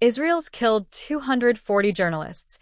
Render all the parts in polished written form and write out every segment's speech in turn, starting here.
Israel's killed 240 journalists.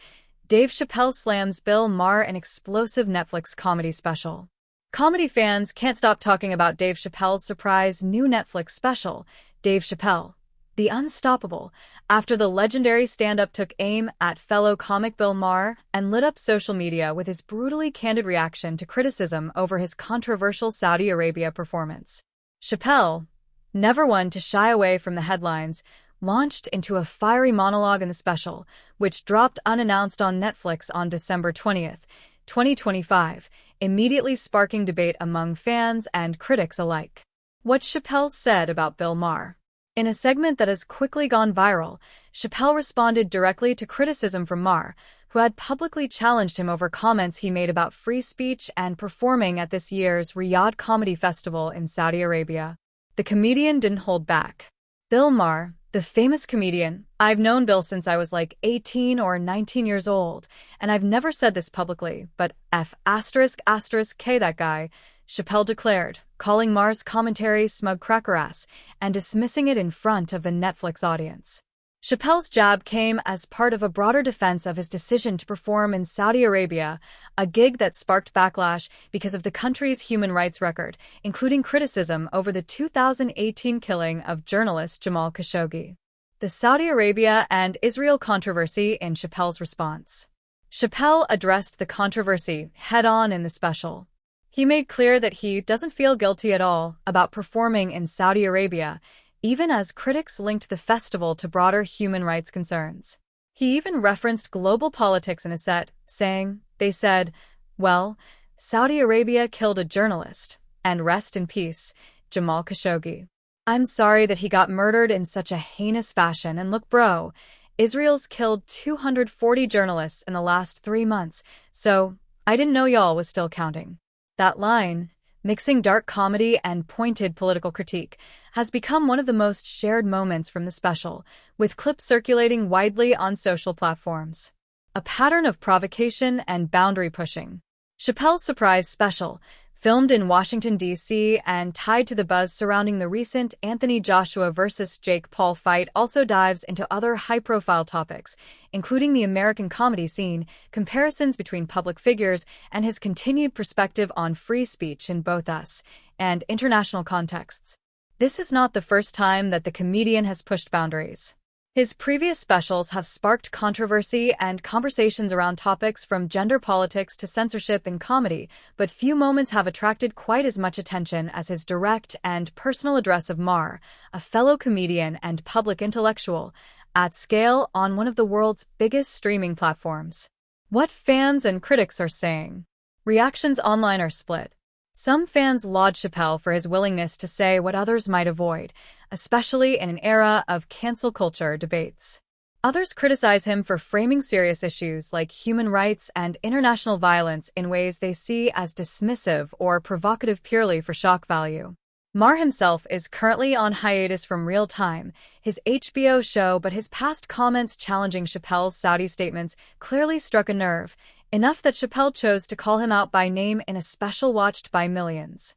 Dave Chappelle slams Bill Maher in explosive Netflix comedy special. Comedy fans can't stop talking about Dave Chappelle's surprise new Netflix special, Dave Chappelle, The Unstoppable, after the legendary stand-up took aim at fellow comic Bill Maher and lit up social media with his brutally candid reaction to criticism over his controversial Saudi Arabia performance. Chappelle, never one to shy away from the headlines, launched into a fiery monologue in the special, which dropped unannounced on Netflix on December 20th, 2025, immediately sparking debate among fans and critics alike. What Chappelle said about Bill Maher. In a segment that has quickly gone viral, Chappelle responded directly to criticism from Maher, who had publicly challenged him over comments he made about free speech and performing at this year's Riyadh Comedy Festival in Saudi Arabia. The comedian didn't hold back. Bill Maher, the famous comedian, "I've known Bill since I was like 18 or 19 years old, and I've never said this publicly, but F***K that guy," Chappelle declared, calling Maher's commentary smug cracker-ass and dismissing it in front of the Netflix audience. Chappelle's jab came as part of a broader defense of his decision to perform in Saudi Arabia, a gig that sparked backlash because of the country's human rights record, including criticism over the 2018 killing of journalist Jamal Khashoggi. The Saudi Arabia and Israel controversy in Chappelle's response. Chappelle addressed the controversy head-on in the special. He made clear that he doesn't feel guilty at all about performing in Saudi Arabia, even as critics linked the festival to broader human rights concerns. He even referenced global politics in a set, saying, "They said, well, Saudi Arabia killed a journalist, and rest in peace, Jamal Khashoggi. I'm sorry that he got murdered in such a heinous fashion, and look bro, Israel's killed 240 journalists in the last 3 months, so I didn't know y'all was still counting." That line, mixing dark comedy and pointed political critique, has become one of the most shared moments from the special, with clips circulating widely on social platforms. A pattern of provocation and boundary pushing. Chappelle's surprise special, filmed in Washington, D.C. and tied to the buzz surrounding the recent Anthony Joshua versus Jake Paul fight, also dives into other high-profile topics, including the American comedy scene, comparisons between public figures, and his continued perspective on free speech in both U.S. and international contexts. This is not the first time that the comedian has pushed boundaries. His previous specials have sparked controversy and conversations around topics from gender politics to censorship in comedy, but few moments have attracted quite as much attention as his direct and personal address of Maher, a fellow comedian and public intellectual, at scale on one of the world's biggest streaming platforms. What fans and critics are saying. Reactions online are split. Some fans laud Chappelle for his willingness to say what others might avoid, especially in an era of cancel culture debates. Others criticize him for framing serious issues like human rights and international violence in ways they see as dismissive or provocative purely for shock value. Maher himself is currently on hiatus from Real Time, his HBO show, but his past comments challenging Chappelle's Saudi statements clearly struck a nerve, enough that Chappelle chose to call him out by name in a special watched by millions.